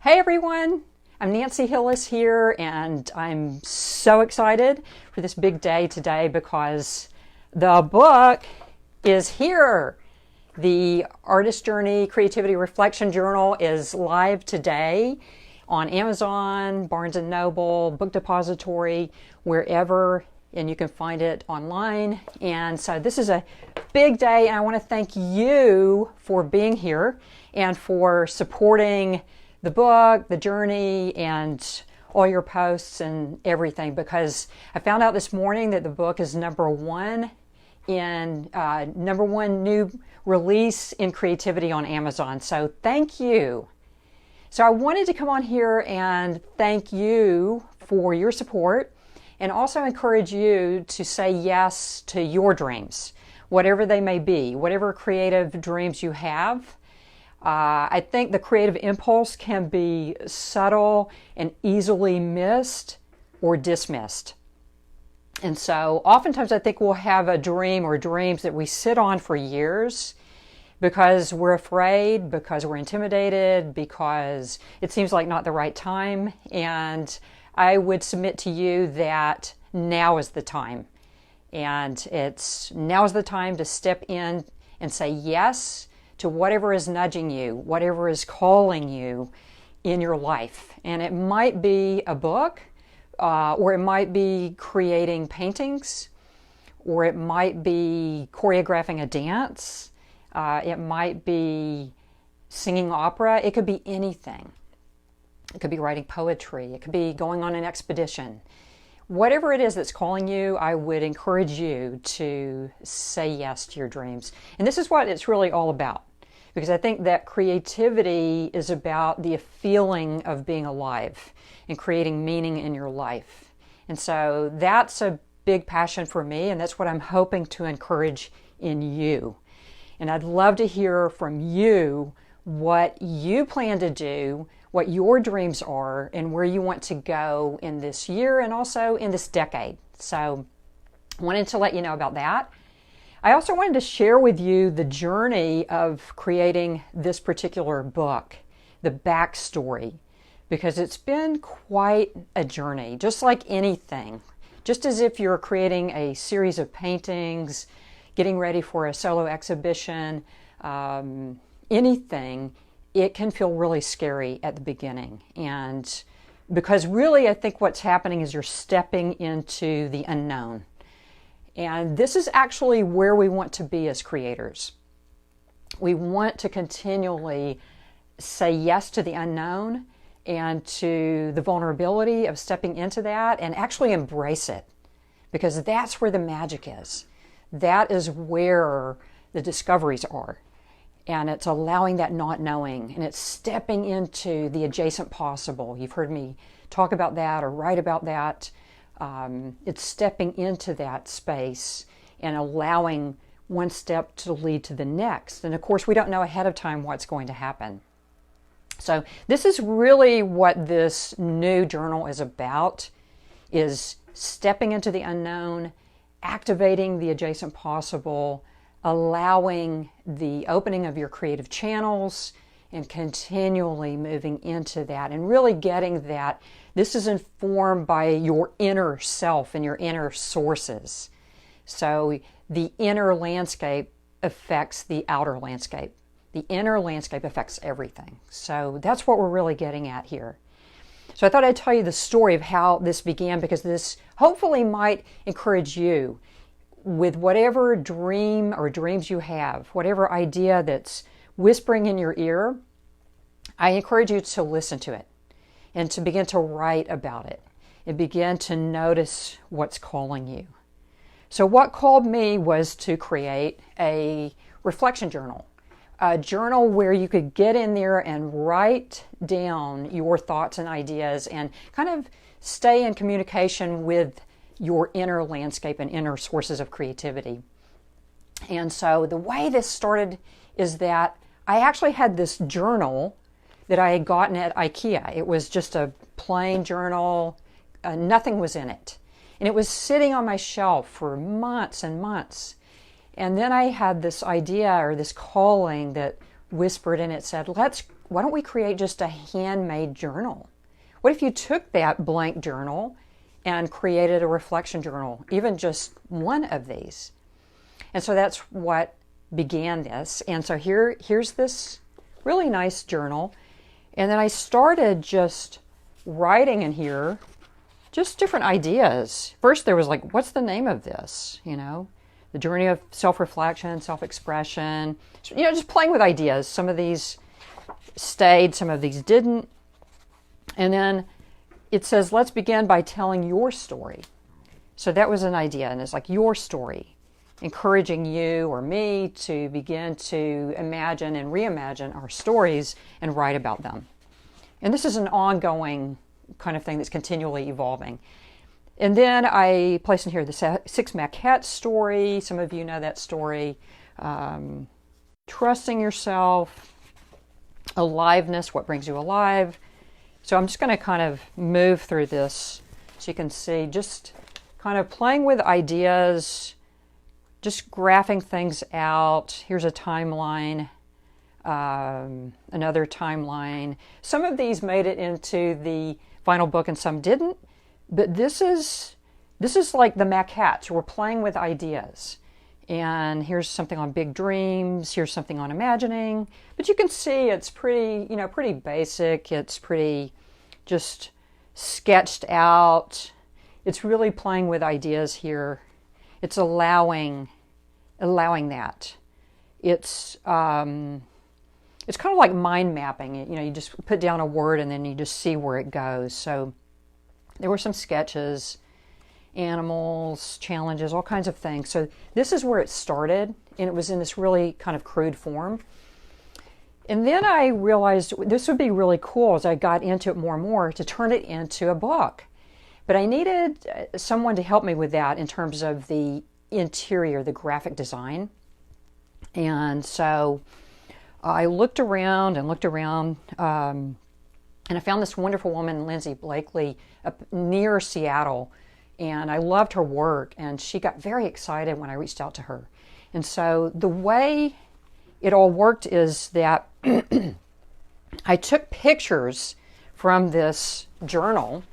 Hey everyone, I'm Nancy Hillis here, and I'm so excited for this big day today because the book is here. The Artist Journey Creativity Reflection Journal is live today on Amazon, Barnes & Noble, Book Depository, wherever, and you can find it online. And so this is a big day, and I want to thank you for being here and for supporting the book, the journey, and all your posts and everything, because I found out this morning that the book is number one new release in creativity on Amazon. So thank you. So I wanted to come on here and thank you for your support and also encourage you to say yes to your dreams, whatever they may be, whatever creative dreams you have. I think the creative impulse can be subtle and easily missed or dismissed. And so oftentimes I think we'll have a dream or dreams that we sit on for years because we're afraid, because we're intimidated, because it seems like not the right time. And I would submit to you that now is the time. And now is the time to step in and say yes to whatever is nudging you, whatever is calling you in your life. And it might be a book, or it might be creating paintings, or it might be choreographing a dance, it might be singing opera, it could be anything. It could be writing poetry, it could be going on an expedition. Whatever it is that's calling you, I would encourage you to say yes to your dreams. And this is what it's really all about, because I think that creativity is about the feeling of being alive and creating meaning in your life. And so that's a big passion for me, and that's what I'm hoping to encourage in you. And I'd love to hear from you what you plan to do, what your dreams are, and where you want to go in this year and also in this decade. So I wanted to let you know about that. I also wanted to share with you the journey of creating this particular book, the backstory, because it's been quite a journey, just like anything. Just as if you're creating a series of paintings, getting ready for a solo exhibition, anything, it can feel really scary at the beginning. And because really I think what's happening is you're stepping into the unknown. And this is actually where we want to be as creators. We want to continually say yes to the unknown and to the vulnerability of stepping into that and actually embrace it, because that's where the magic is. That is where the discoveries are. And it's allowing that not knowing, and it's stepping into the adjacent possible. You've heard me talk about that or write about that. It's stepping into that space and allowing one step to lead to the next. And of course, we don't know ahead of time what's going to happen. So this is really what this new journal is about, is stepping into the unknown, activating the adjacent possible, allowing the opening of your creative channels, and continually moving into that and really getting that. This is informed by your inner self and your inner sources. So the inner landscape affects the outer landscape. The inner landscape affects everything. So that's what we're really getting at here. So I thought I'd tell you the story of how this began, because this hopefully might encourage you with whatever dream or dreams you have, whatever idea that's whispering in your ear. I encourage you to listen to it and to begin to write about it and begin to notice what's calling you. So what called me was to create a reflection journal, a journal where you could get in there and write down your thoughts and ideas and kind of stay in communication with your inner landscape and inner sources of creativity. And so the way this started is that I actually had this journal that I had gotten at IKEA. It was just a plain journal, nothing was in it. And it was sitting on my shelf for months and months. And then I had this idea or this calling that whispered in it, said, let's why don't we create just a handmade journal? What if you took that blank journal and created a reflection journal, even just one of these? And so that's what began this. And so here's this really nice journal. And then I started just writing in here just different ideas. First there was like, what's the name of this? You know, the journey of self-reflection, self-expression, you know, just playing with ideas. Some of these stayed, some of these didn't. And then it says, let's begin by telling your story. So that was an idea, and it's like your story, encouraging you or me to begin to imagine and reimagine our stories and write about them. And this is an ongoing kind of thing that's continually evolving. And then I placed in here the 6 maquettes story. Some of you know that story. Trusting yourself, aliveness, what brings you alive. So I'm just going to kind of move through this so you can see, just kind of playing with ideas, just graphing things out. Here's a timeline, another timeline. Some of these made it into the final book and some didn't, but this is like the maquettes. We're playing with ideas. And here's something on big dreams. Here's something on imagining. But you can see it's pretty, you know, pretty basic. It's pretty just sketched out. It's really playing with ideas here. It's allowing that. It's kind of like mind mapping. You know, you just put down a word and then you just see where it goes. So there were some sketches, animals, challenges, all kinds of things. So this is where it started, and it was in this really kind of crude form. And then I realized this would be really cool as I got into it more and more to turn it into a book. But I needed someone to help me with that in terms of the interior, the graphic design. And so I looked around and and I found this wonderful woman, Lindsay Blakely, up near Seattle. And I loved her work, and she got very excited when I reached out to her. And so the way it all worked is that I took pictures from this journal.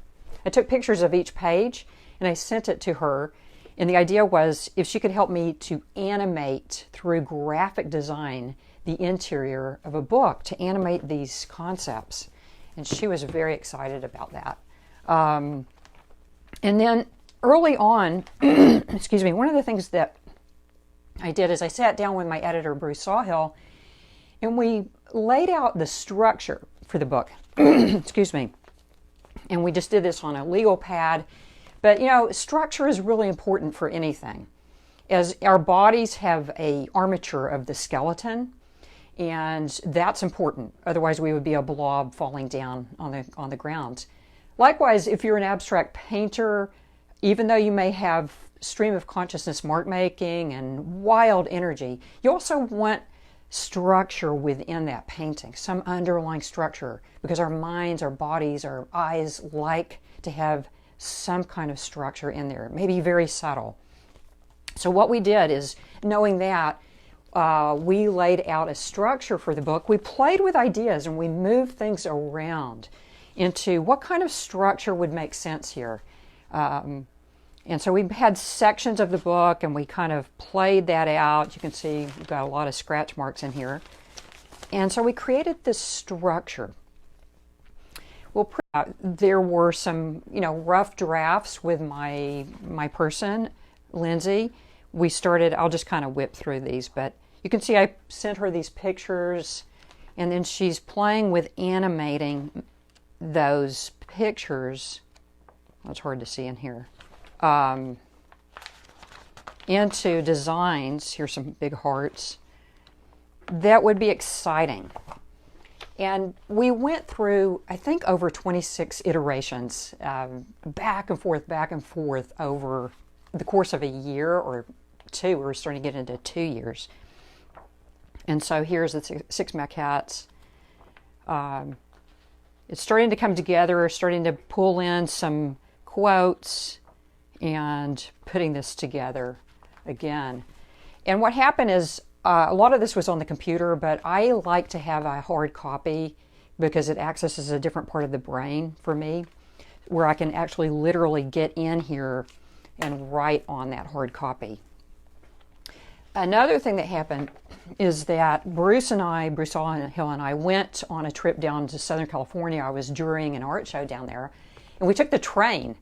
I took pictures of each page, and I sent it to her. And the idea was if she could help me to animate through graphic design the interior of a book, to animate these concepts. And she was very excited about that. And then early on, excuse me, one of the things that I did is I sat down with my editor, Bruce Sawhill, and we laid out the structure for the book. Excuse me. And we just did this on a legal pad. But, you know, structure is really important for anything. As our bodies have a armature of the skeleton, and that's important. Otherwise, we would be a blob falling down on the ground. Likewise, if you're an abstract painter, even though you may have stream of consciousness mark making and wild energy, you also want structure within that painting, some underlying structure, because our minds, our bodies, our eyes like to have some kind of structure in there, maybe very subtle. So what we did is, knowing that, we laid out a structure for the book. We played with ideas and we moved things around into what kind of structure would make sense here. And so we had sections of the book and we kind of played that out. You can see we've got a lot of scratch marks in here. And so we created this structure. Well, there were some, rough drafts with my person, Lindsay. We started, I'll just kind of whip through these, but you can see I sent her these pictures, and then she's playing with animating those pictures. Well, it's hard to see in here. Into designs. Here's some big hearts. That would be exciting. And we went through, I think, over 26 iterations, back and forth over the course of a year or two. We were starting to get into 2 years. And so here's the 6 maquettes. It's starting to come together, starting to pull in some quotes and putting this together again. And what happened is, a lot of this was on the computer, but I like to have a hard copy because it accesses a different part of the brain for me, where I can actually literally get in here and write on that hard copy. Another thing that happened is that Bruce Hill and I went on a trip down to Southern California. I was during an art show down there, and we took the train.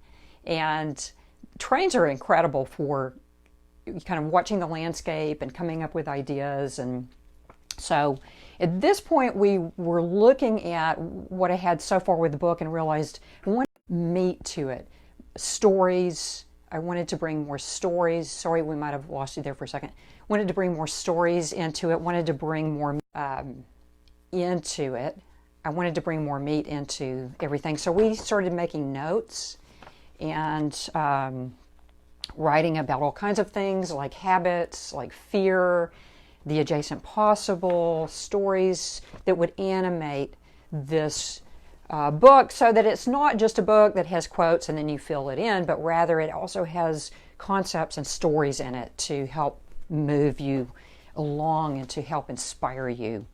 And trains are incredible for kind of watching the landscape and coming up with ideas. And so at this point, we were looking at what I had so far with the book and realized I wanted meat to it. Stories. I wanted to bring more stories. Sorry, we might have lost you there for a second. Wanted to bring more stories into it. Wanted to bring more into it. I wanted to bring more meat into everything. So we started making notes and writing about all kinds of things like habits, like fear, the adjacent possible, stories that would animate this book, so that it's not just a book that has quotes and then you fill it in, but rather it also has concepts and stories in it to help move you along and to help inspire you.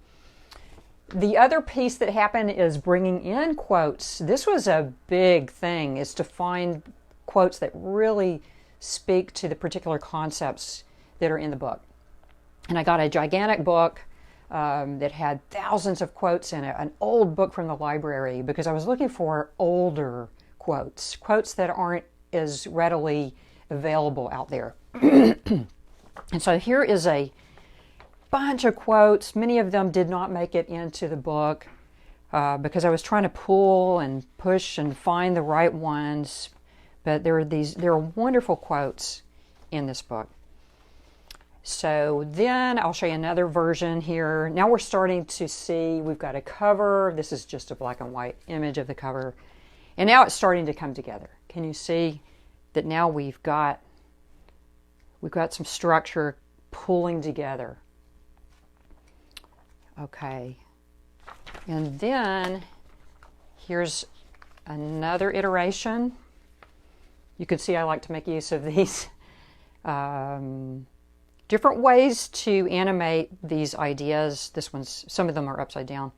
The other piece that happened is bringing in quotes. This was a big thing, is to find quotes that really speak to the particular concepts that are in the book. And I got a gigantic book that had thousands of quotes in it, an old book from the library, because I was looking for older quotes that aren't as readily available out there. And so here is a bunch of quotes. Many of them did not make it into the book because I was trying to pull and push and find the right ones. But there are wonderful quotes in this book. So then I'll show you another version here. Now we're starting to see, we've got a cover. This is just a black and white image of the cover. And now it's starting to come together. Can you see that now we've got some structure pulling together? Okay. And then here's another iteration. You can see I like to make use of these different ways to animate these ideas. Some of them are upside down.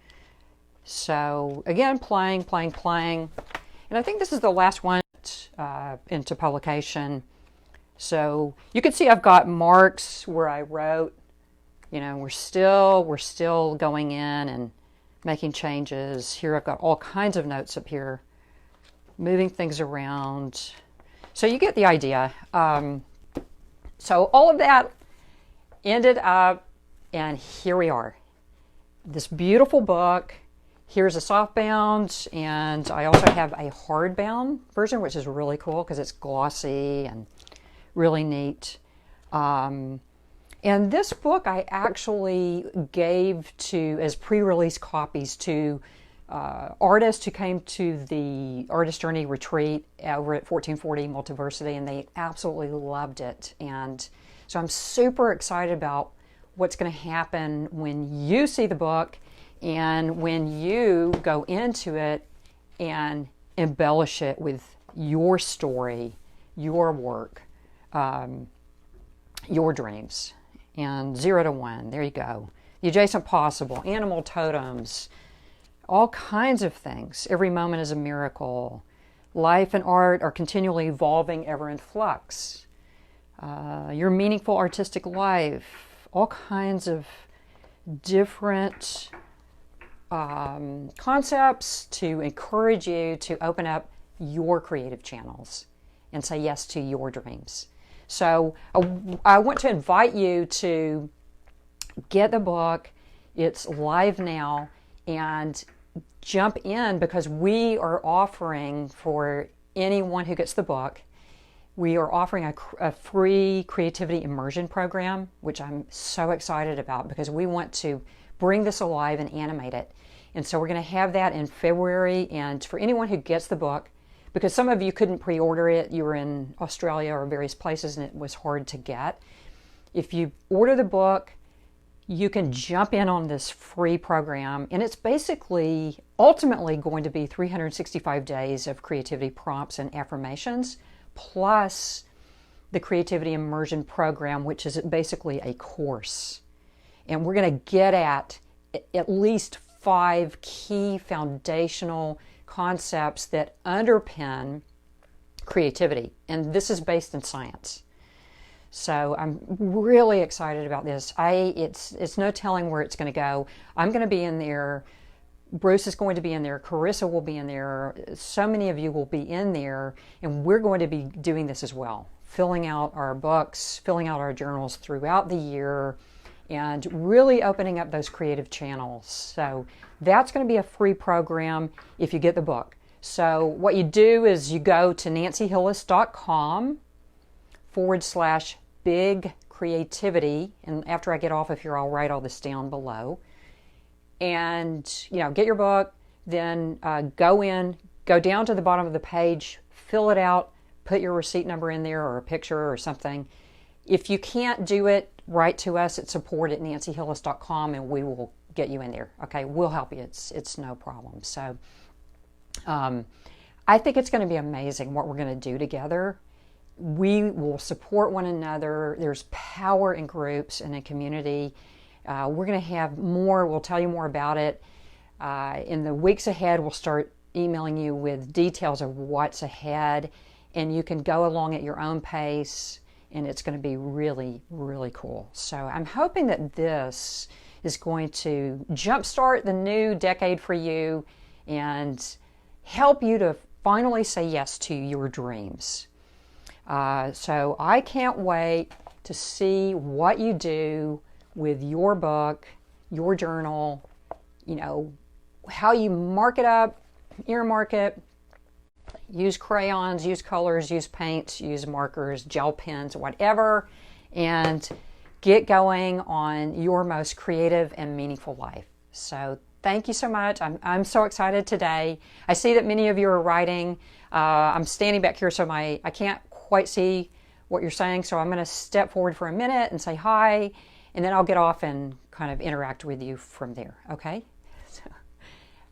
So again, playing. And I think this is the last one into publication. So you can see I've got marks where I wrote, we're still going in and making changes. Here I've got all kinds of notes up here, moving things around. So you get the idea. So all of that ended up, and here we are. This beautiful book. Here's a softbound, and I also have a hardbound version, which is really cool because it's glossy and really neat. And this book I actually gave as pre-release copies to artists who came to the Artist Journey Retreat over at 1440 Multiversity, and they absolutely loved it. And so I'm super excited about what's going to happen when you see the book and when you go into it and embellish it with your story, your work, your dreams. And 0 to 1, there you go. The adjacent possible, animal totems, all kinds of things. Every moment is a miracle. Life and art are continually evolving, ever in flux. Your meaningful artistic life, all kinds of different concepts to encourage you to open up your creative channels and say yes to your dreams. So I want to invite you to get the book. It's live now, and jump in, because we are offering, for anyone who gets the book, we are offering a free Creativity Immersion Program, which I'm so excited about because we want to bring this alive and animate it. And so we're going to have that in February. And for anyone who gets the book, because some of you couldn't pre-order it, you were in Australia or various places and it was hard to get. If you order the book, you can jump in on this free program, and it's basically ultimately going to be 365 days of creativity prompts and affirmations, plus the Creativity Immersion Program, which is basically a course. And we're going to get at least 5 key foundational concepts that underpin creativity, and this is based in science. So I'm really excited about this. It's no telling where it's going to go. I'm going to be in there. Bruce is going to be in there. Carissa will be in there. So many of you will be in there, and we're going to be doing this as well, filling out our books, filling out our journals throughout the year, and really opening up those creative channels. So that's going to be a free program if you get the book. So what you do is you go to nancyhillis.com/big creativity, and after I get off of here, I'll write all this down below. And get your book, then go down to the bottom of the page, fill it out, put your receipt number in there or a picture or something. If you can't do it, write to us at support@nancyhillis.com and we will get you in there. Okay, we'll help you. It's no problem. So I think it's going to be amazing what we're going to do together. We will support one another. There's power in groups and in community. We're going to have more. We'll tell you more about it. In the weeks ahead, we'll start emailing you with details of what's ahead, and you can go along at your own pace, and it's going to be really, really cool. So I'm hoping that this is going to jumpstart the new decade for you and help you to finally say yes to your dreams. So I can't wait to see what you do with your book, your journal, how you mark it up, earmark it, use crayons, use colors, use paints, use markers, gel pens, whatever, and get going on your most creative and meaningful life. So thank you so much. I'm so excited today. I see that many of you are writing. I'm standing back here, so I can't quite see what you're saying, so I'm going to step forward for a minute and say hi, and then I'll get off and kind of interact with you from there, okay?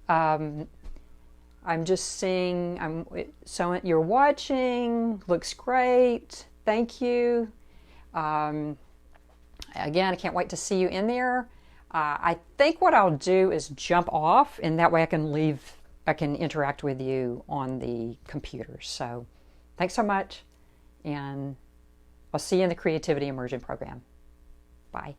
I'm just seeing, so you're watching, looks great, thank you. Again, I can't wait to see you in there. I think what I'll do is jump off, and that way I can interact with you on the computer. So thanks so much, and I'll see you in the Creativity Immersion Program. Bye.